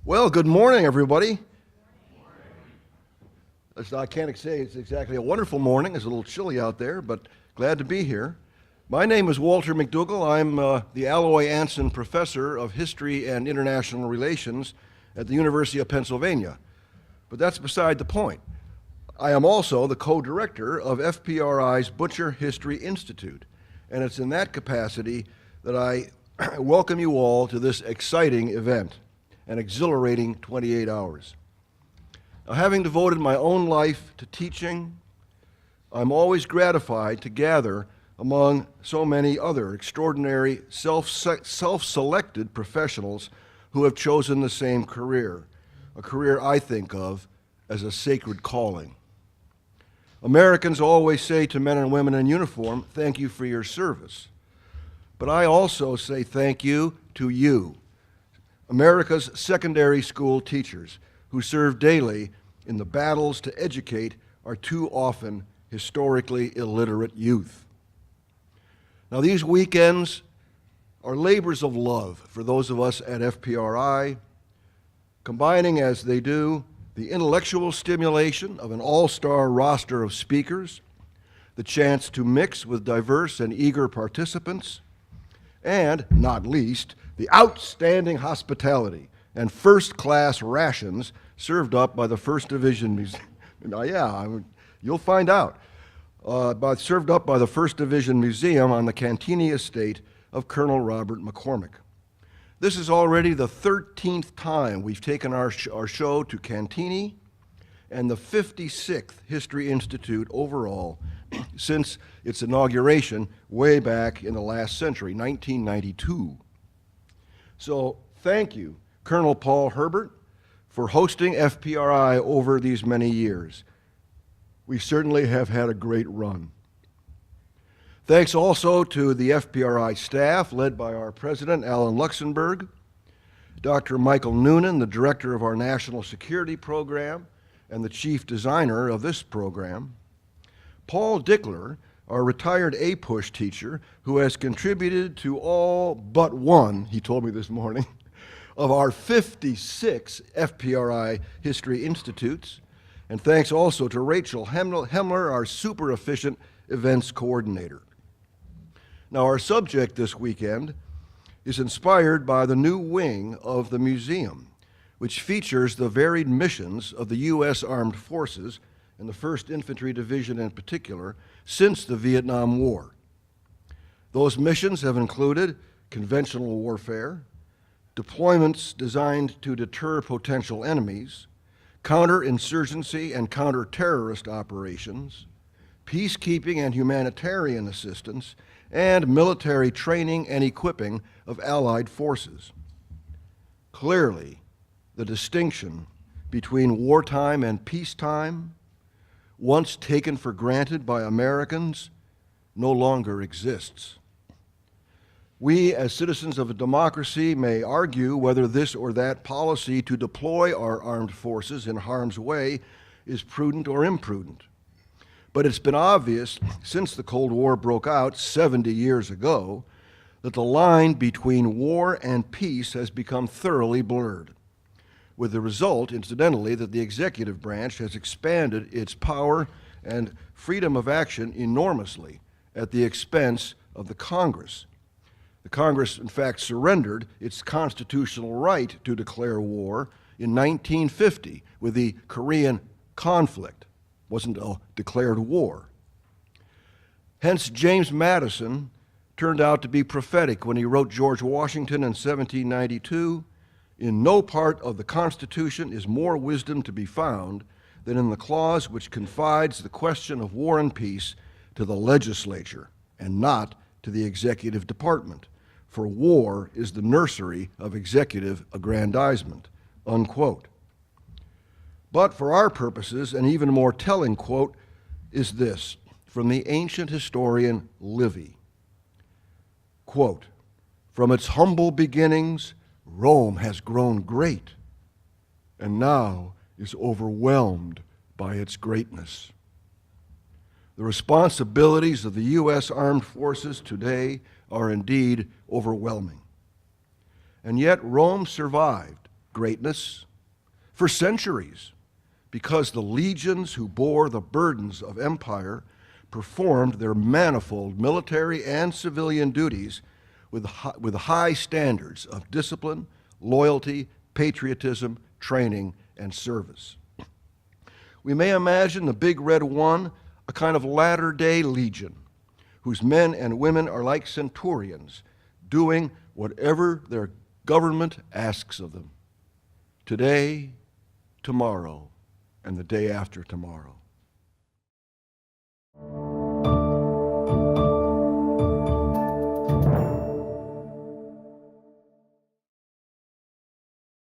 Well, good morning, everybody. I can't say it's exactly a wonderful morning. It's a little chilly out there, but glad to be here. My name is Walter McDougall. I'm the Alloy Anson Professor of History and International Relations at the University of Pennsylvania. But that's beside the point. I am also the co-director of FPRI's Butcher History Institute, and it's in that capacity that I welcome you all to this exciting event, an exhilarating 28 hours. Now, having devoted my own life to teaching, I'm always gratified to gather among so many other extraordinary self-selected professionals who have chosen the same career, a career I think of as a sacred calling. Americans always say to men and women in uniform, "Thank you for your service." But I also say thank you to you, America's secondary school teachers who serve daily in the battles to educate our too often historically illiterate youth. Now, these weekends are labors of love for those of us at FPRI, combining as they do the intellectual stimulation of an all-star roster of speakers, the chance to mix with diverse and eager participants, and, not least, the outstanding hospitality and first-class rations served up by the 1st Division Museum. You'll find out. Served up by the 1st Division Museum on the Cantigny estate of Colonel Robert McCormick. This is already the 13th time we've taken our show to Cantigny, and the 56th History Institute overall since its inauguration way back in the last century, 1992. So thank you, Colonel Paul Herbert, for hosting FPRI over these many years. We certainly have had a great run. Thanks also to the FPRI staff, led by our president, Alan Luxembourg, Dr. Michael Noonan, the director of our National Security Program and the chief designer of this program, Paul Dickler, our retired APUSH teacher, who has contributed to all but one, he told me this morning, of our 56 FPRI History Institutes, and thanks also to Rachel Hemler, our super efficient events coordinator. Now, our subject this weekend is inspired by the new wing of the museum, which features the varied missions of the U.S. Armed Forces and the 1st Infantry Division in particular since the Vietnam War. Those missions have included conventional warfare, deployments designed to deter potential enemies, counterinsurgency and counter-terrorist operations, peacekeeping and humanitarian assistance, and military training and equipping of allied forces. Clearly, the distinction between wartime and peacetime, once taken for granted by Americans, no longer exists. We, as citizens of a democracy, may argue whether this or that policy to deploy our armed forces in harm's way is prudent or imprudent. But it's been obvious since the Cold War broke out 70 years ago that the line between war and peace has become thoroughly blurred, with the result, incidentally, that the executive branch has expanded its power and freedom of action enormously at the expense of the Congress. The Congress, in fact, surrendered its constitutional right to declare war in 1950 with the Korean conflict. It wasn't a declared war. Hence, James Madison turned out to be prophetic when he wrote George Washington in 1792, "In no part of the Constitution is more wisdom to be found than in the clause which confides the question of war and peace to the legislature and not to the executive department, for war is the nursery of executive aggrandizement," unquote. But for our purposes, an even more telling quote is this from the ancient historian Livy. Quote, "From its humble beginnings, Rome has grown great, and now is overwhelmed by its greatness." The responsibilities of the U.S. Armed Forces today are indeed overwhelming. And yet Rome survived greatness for centuries, because the legions who bore the burdens of empire performed their manifold military and civilian duties with high standards of discipline, loyalty, patriotism, training, and service. We may imagine the Big Red One a kind of latter-day legion, whose men and women are like centurions, doing whatever their government asks of them, today, tomorrow, and the day after tomorrow.